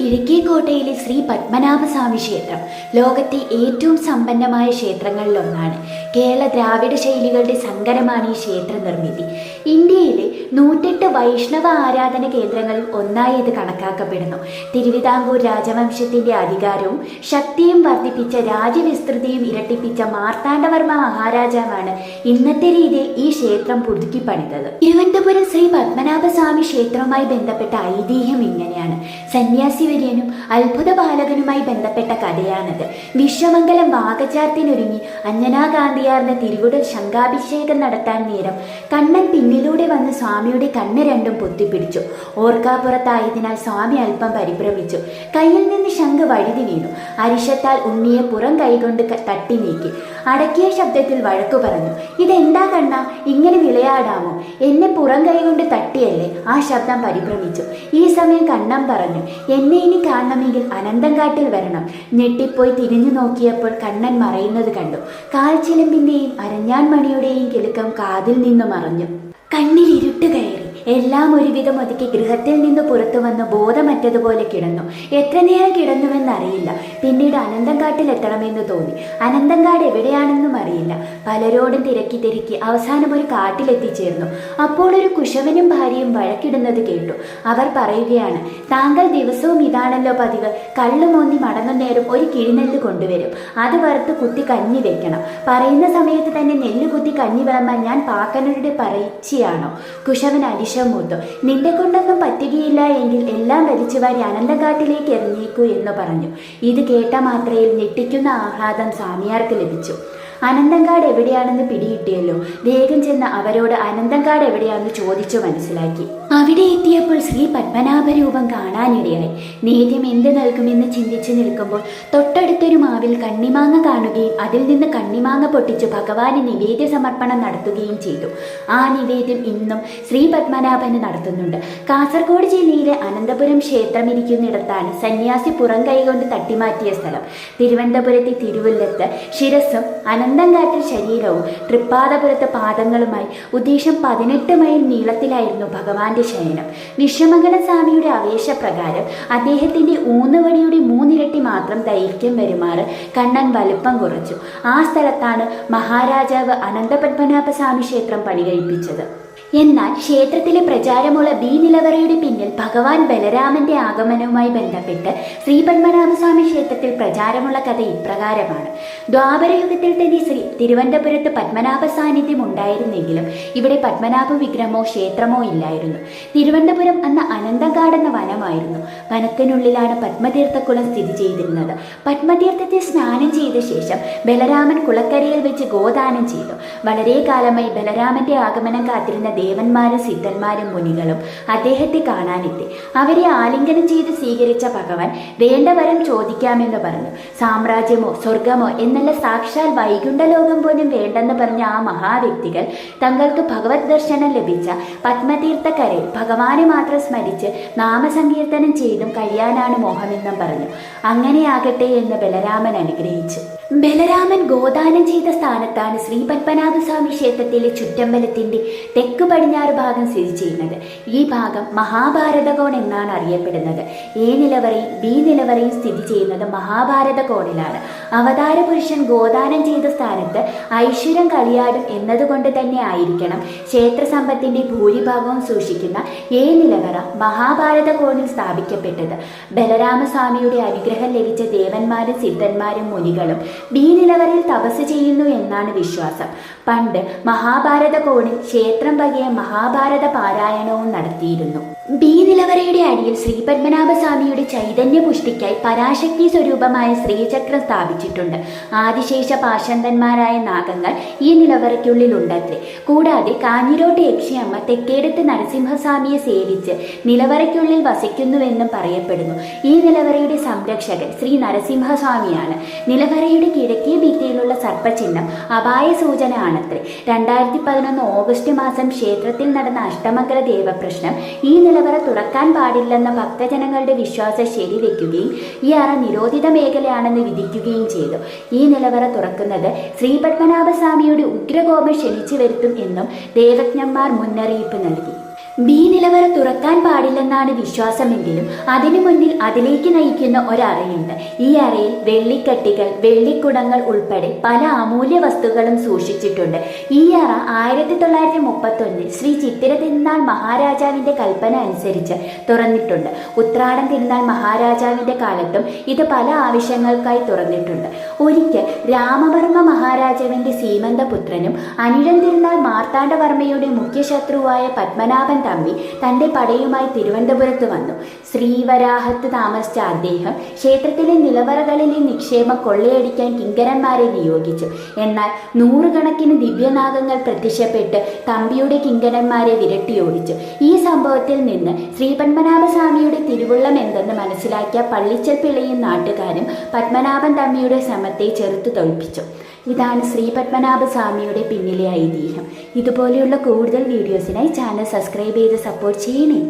കിഴക്കേക്കോട്ടയിലെ ശ്രീ പത്മനാഭസ്വാമി ക്ഷേത്രം ലോകത്തെ ഏറ്റവും സമ്പന്നമായ ക്ഷേത്രങ്ങളിലൊന്നാണ്. കേരള ദ്രാവിഡ ശൈലികളുടെ സങ്കരമാണ് ഈ ക്ഷേത്ര നിർമ്മിതി. ഇന്ത്യയിലെ 108 വൈഷ്ണവ ആരാധന കേന്ദ്രങ്ങളിൽ ഒന്നായി ഇത് കണക്കാക്കപ്പെടുന്നു. തിരുവിതാംകൂർ രാജവംശത്തിന്റെ അധികാരവും ശക്തിയും വർദ്ധിപ്പിച്ച രാജ്യവിസ്തൃതിയും ഇരട്ടിപ്പിച്ച മാർത്താണ്ഡവർമ്മ മഹാരാജാവാണ് ഇന്നത്തെ രീതിയിൽ ഈ ക്ഷേത്രം പുതുക്കി പണിതത്. തിരുവനന്തപുരം ശ്രീ പത്മനാഭസ്വാമി ക്ഷേത്രവുമായി ബന്ധപ്പെട്ട ഐതിഹ്യം ഇങ്ങനെയാണ്. സന്യാസിവര്യനും അത്ഭുത ബാലകനുമായി ബന്ധപ്പെട്ട കഥയാണത്. വിശ്വമംഗലം വാകചാർത്തിനൊരുങ്ങി അഞ്ജനാകാന്തിയാർന്ന തിരുവുടൽ ശംഖാഭിഷേകം നടത്താൻ നേരം കണ്ണൻ പിന്നിലൂടെ വന്ന് സ്വാമിയുടെ കണ്ണ് രണ്ടും പൊത്തിപ്പിടിച്ചു. ഓർക്കാപ്പുറത്തായതിനാൽ സ്വാമി അല്പം പരിഭ്രമിച്ചു. കയ്യിൽ നിന്ന് ശംഖ് വഴുതി വീണു. അരിശത്താൽ ഉണ്ണിയെ പുറം കൈകൊണ്ട് തട്ടി നീക്കി. അടക്കിയ ശബ്ദത്തിൽ വഴക്കു പറഞ്ഞു. ഇതെന്താ കണ്ണ, ഇങ്ങനെ വിളയാടാമോ? എന്നെ പുറം കൈകൊണ്ട് തട്ടിയല്ലേ? ആ ശബ്ദം പരിഭ്രമിച്ചു. ഈ സമയം കണ്ണൻ പറഞ്ഞു, എന്നെ ഇനി കാണണമെങ്കിൽ അനന്തങ്കാട്ടിൽ വരണം. ഞെട്ടിപ്പോയി തിരിഞ്ഞു നോക്കിയപ്പോൾ കണ്ണൻ മറയുന്നത് കണ്ടു. കാൽച്ചിലമ്പിന്റെയും അരഞ്ഞാൻ മണിയുടെയും കിലുക്കം കാതിൽ നിന്ന് മറഞ്ഞു. കണ്ണിൽ ഇരുട്ട് കയറി. എല്ലാം ഒരുവിധം ഒതുക്കി ഗൃഹത്തിൽ നിന്ന് പുറത്തു വന്ന് ബോധമറ്റതുപോലെ കിടന്നു. എത്ര നേരം കിടന്നുവെന്നറിയില്ല. പിന്നീട് അനന്തങ്കാട്ടിൽ എത്തണമെന്ന് തോന്നി. അനന്തങ്കാട് എവിടെയാണെന്നും അറിയില്ല. പലരോടും തിരക്കി അവസാനം ഒരു കാട്ടിലെത്തിച്ചേർന്നു. അപ്പോൾ ഒരു കുശവനും ഭാര്യയും വഴക്കിടുന്നത് കേട്ടു. അവർ പറയുകയാണ്, താങ്കൾ ദിവസവും ഇതാണല്ലോ പതിവ്. കള്ളുമോന്നി മടങ്ങുന്നേരം ഒരു കിഴിനെല്ല് കൊണ്ടുവരും. അത് വറുത്ത് കുത്തി കഞ്ഞി വെക്കണം. പറയുന്ന സമയത്ത് തന്നെ നെല്ല് കുത്തി കഞ്ഞി വിളമ്പാൻ ഞാൻ പാക്കനരുടെ പറയിച്ചിയാണോ? കുശവൻ മൂത്തു. നിന്റെ കൊണ്ടൊന്നും പറ്റുകയില്ല എങ്കിൽ എല്ലാം വലിച്ചു വാരി അനന്തകാട്ടിലേക്ക് എറിഞ്ഞേക്കൂ എന്ന് പറഞ്ഞു. ഇത് കേട്ട മാത്രയിൽ ഞെട്ടിക്കുന്ന ആഹ്ലാദം സ്വാമിയാർക്ക് ലഭിച്ചു. അനന്തങ്കാട് എവിടെയാണെന്ന് പിടികിട്ടിയല്ലോ. വേഗം ചെന്ന് അവരോട് അനന്തങ്കാട് എവിടെയാണെന്ന് ചോദിച്ചു മനസ്സിലാക്കി. അവിടെ എത്തിയപ്പോൾ ശ്രീ പത്മനാഭരൂപം കാണാനിടയായി. നേദ്യം എന്ത് നൽകുമെന്ന് ചിന്തിച്ചു നിൽക്കുമ്പോൾ തൊട്ടടുത്തൊരു മാവിൽ കണ്ണിമാങ്ങ കാണുകയും അതിൽ നിന്ന് കണ്ണിമാങ്ങ പൊട്ടിച്ചു ഭഗവാന് നിവേദ്യ സമർപ്പണം നടത്തുകയും ചെയ്തു. ആ നിവേദ്യം ഇന്നും ശ്രീ പത്മനാഭന് നടത്തുന്നുണ്ട്. കാസർഗോഡ് ജില്ലയിലെ അനന്തപുരം ക്ഷേത്രം ഇരിക്കുന്നിടത്താണ് സന്യാസി പുറം കൈകൊണ്ട് തട്ടിമാറ്റിയ സ്ഥലം. തിരുവനന്തപുരത്തെ തിരുവുല്ലത്ത് ശിരസ്സും അനന്തങ്കാട്ടിൽ ശരീരവും തൃപ്പാദപുരത്ത് പാദങ്ങളുമായി ഉദ്ദേശം 18 മൈൽ നീളത്തിലായിരുന്നു ഭഗവാന്റെ ശയനം. വിശ്വമംഗല സ്വാമിയുടെ ആവേശപ്രകാരം അദ്ദേഹത്തിന്റെ ഊന്നുവടിയുടെ 3 ഇരട്ടി മാത്രം ദൈർഘ്യം വരുമാറ് കണ്ണൻ വലുപ്പം കുറച്ചു. ആ സ്ഥലത്താണ് മഹാരാജാവ് അനന്തപത്മനാഭസ്വാമി ക്ഷേത്രം പണികഴിപ്പിച്ചത്. എന്നാൽ ക്ഷേത്രത്തിലെ പ്രചാരമുള്ള ബി നിലവറയുടെ പിന്നിൽ ഭഗവാൻ ബലരാമന്റെ ആഗമനവുമായി ബന്ധപ്പെട്ട് ശ്രീ പത്മനാഭസ്വാമി ക്ഷേത്രത്തിൽ പ്രചാരമുള്ള കഥ ഇപ്രകാരമാണ്. ദ്വാപരയുഗത്തിൽ തന്നെ തിരുവനന്തപുരത്ത് പത്മനാഭ സാന്നിധ്യം ഉണ്ടായിരുന്നെങ്കിലും ഇവിടെ പത്മനാഭ വിഗ്രഹമോ ക്ഷേത്രമോ ഇല്ലായിരുന്നു. തിരുവനന്തപുരം അന്ന് അനന്തങ്കാട് എന്ന വനമായിരുന്നു. വനത്തിനുള്ളിലാണ് പത്മതീർത്ഥക്കുളം സ്ഥിതി ചെയ്തിരുന്നത്. പത്മതീർത്ഥത്തിൽ സ്നാനം ചെയ്ത ശേഷം ബലരാമൻ കുളക്കരയിൽ വെച്ച് ഗോദാനം ചെയ്തു. വളരെ കാലമായി ബലരാമന്റെ ആഗമനം കാത്തിരുന്ന ദേവന്മാരും സിദ്ധന്മാരും മുനികളും അദ്ദേഹത്തെ കാണാനെത്തി. അവരെ ആലിംഗനം ചെയ്ത് സ്വീകരിച്ച ഭഗവാൻ വേണ്ട വരം ചോദിക്കാമെന്ന് പറഞ്ഞു. സാമ്രാജ്യമോ സ്വർഗമോ എന്നല്ല, സാക്ഷാൽ വൈകുണ്ഠലോകം പോലും വേണ്ടെന്ന് പറഞ്ഞ ആ മഹാവ്യക്തികൾ തങ്ങൾക്ക് ഭഗവത് ദർശനം ലഭിച്ച പത്മതീർത്ഥക്കരയിൽ ഭഗവാനെ മാത്രം സ്മരിച്ച് നാമസങ്കീർത്തനം ചെയ്തും കഴിയാനാണ് മോഹമെന്നും പറഞ്ഞു. അങ്ങനെയാകട്ടെ എന്ന് ബലരാമൻ അനുഗ്രഹിച്ചു. ബലരാമൻ ഗോദാനം ചെയ്ത സ്ഥാനത്താണ് ശ്രീ പത്മനാഭസ്വാമി ക്ഷേത്രത്തിലെ ചുറ്റമ്പലത്തിന്റെ തെക്ക് പടിഞ്ഞാറ് ഭാഗം സ്ഥിതി ചെയ്യുന്നത്. ഈ ഭാഗം മഹാഭാരത കോൺ എന്നാണ് അറിയപ്പെടുന്നത്. എ നിലവറയും ബി നിലവറയും സ്ഥിതി ചെയ്യുന്നത് മഹാഭാരത കോണിലാണ്. അവതാര പുരുഷൻ ഗോദാനം ചെയ്ത സ്ഥാനത്ത് ഐശ്വര്യം കളിയാടും എന്നതുകൊണ്ട് തന്നെ ആയിരിക്കണം ക്ഷേത്ര സമ്പത്തിന്റെ ഭൂരിഭാഗവും സൂക്ഷിക്കുന്ന എ നിലവറ മഹാഭാരത കോണിൽ സ്ഥാപിക്കപ്പെട്ടത്. ബലരാമസ്വാമിയുടെ അനുഗ്രഹം ലഭിച്ച ദേവന്മാരും സിദ്ധന്മാരും മുനികളും ബി നിലവറയിൽ തപസ് ചെയ്യുന്നു എന്നാണ് വിശ്വാസം. പണ്ട് മഹാഭാരത കോണിൽ ക്ഷേത്രം വകയ മഹാഭാരത പാരായണവും നടത്തിയിരുന്നു. ബി നിലവറയുടെ അടിയിൽ ശ്രീ പത്മനാഭസ്വാമിയുടെ ചൈതന്യ പുഷ്ടിക്കായി പരാശക്തി സ്വരൂപമായ ശ്രീചക്രം സ്ഥാപിച്ചിട്ടുണ്ട്. ആദിശേഷ പാഷന്തന്മാരായ നാഗങ്ങൾ ഈ നിലവറയ്ക്കുള്ളിൽ ഉണ്ടത്രേ. കൂടാതെ കാഞ്ഞിരോട്ട് യക്ഷിയമ്മ തെക്കേടത്ത് നരസിംഹസ്വാമിയെ സേവിച്ച് നിലവറയ്ക്കുള്ളിൽ വസിക്കുന്നുവെന്നും പറയപ്പെടുന്നു. ഈ നിലവറയുടെ സംരക്ഷകൻ ശ്രീ നരസിംഹസ്വാമിയാണ്. നിലവറയുടെ കിഴക്കേ ഭിത്തിയിലുള്ള സർപ്പചിഹ്നം അപായ സൂചന ആണത്രേ. 2011 ഓഗസ്റ്റ് മാസം ക്ഷേത്രത്തിൽ നടന്ന അഷ്ടമംഗല ദേവപ്രശ്നം ഈ നിലവറ തുറക്കാൻ പാടില്ലെന്ന ഭക്തജനങ്ങളുടെ വിശ്വാസം ശരിവെക്കുകയും ഈ അറ നിരോധിത മേഖലയാണെന്ന് വിധിക്കുകയും ചെയ്തു. ഈ നിലവറ തുറക്കുന്നത് ശ്രീ പത്മനാഭസ്വാമിയുടെ ഉഗ്രകോപം ക്ഷണിച്ചു വരുത്തും എന്നും ദേവജ്ഞന്മാർ മുന്നറിയിപ്പ് നൽകി. ബി നിലവറ തുറക്കാൻ പാടില്ലെന്നാണ് വിശ്വാസമെങ്കിലും അതിനു മുന്നിൽ അതിലേക്ക് നയിക്കുന്ന ഒരറയുണ്ട്. ഈ അറയിൽ വെള്ളിക്കട്ടികൾ, വെള്ളിക്കുടങ്ങൾ ഉൾപ്പെടെ പല അമൂല്യ വസ്തുക്കളും സൂക്ഷിച്ചിട്ടുണ്ട്. ഈ അറ 1931 ശ്രീ ചിത്തിര തിരുനാൾ മഹാരാജാവിന്റെ കൽപ്പന അനുസരിച്ച് തുറന്നിട്ടുണ്ട്. ഉത്രാടം തിരുനാൾ മഹാരാജാവിന്റെ കാലത്തും ഇത് പല ആവശ്യങ്ങൾക്കായി തുറന്നിട്ടുണ്ട്. ഒരിക്കൽ രാമവർമ്മ മഹാരാജാവിന്റെ സീമന്തപുത്രനും അനിഴം തിരുനാൾ മാർത്താണ്ഡവർമ്മയുടെ മുഖ്യശത്രുവായ പത്മനാഭൻ തമ്പി തന്റെ പടയുമായി തിരുവനന്തപുരത്ത് വന്നു. ശ്രീവരാഹത്ത് താമസിച്ച അദ്ദേഹം ക്ഷേത്രത്തിലെ നിലവറകളിലെ നിക്ഷേപം കൊള്ളയടിക്കാൻ കിങ്കരന്മാരെ നിയോഗിച്ചു. എന്നാൽ 100 കണക്കിന് ദിവ്യനാഗങ്ങൾ പ്രത്യക്ഷപ്പെട്ട് തമ്പിയുടെ കിങ്കരന്മാരെ വിരട്ടിയോടിച്ചു. ഈ സംഭവത്തിൽ നിന്ന് ശ്രീ പത്മനാഭസ്വാമിയുടെ തിരുവുള്ളം എന്തെന്ന് മനസ്സിലാക്കിയ പള്ളിച്ചൽ പിള്ളയും നാട്ടുകാരും പത്മനാഭൻ തമ്മിയുടെ ശ്രമത്തെ ചെറുത്തു തോൽപ്പിച്ചു. ഇതാണ് ശ്രീ പത്മനാഭസ്വാമിയുടെ പിന്നിലെ ഐതിഹ്യം. ഇതുപോലെയുള്ള കൂടുതൽ വീഡിയോസിനായി ചാനൽ സബ്സ്ക്രൈബ് ചെയ്ത് സപ്പോർട്ട് ചെയ്യണേ.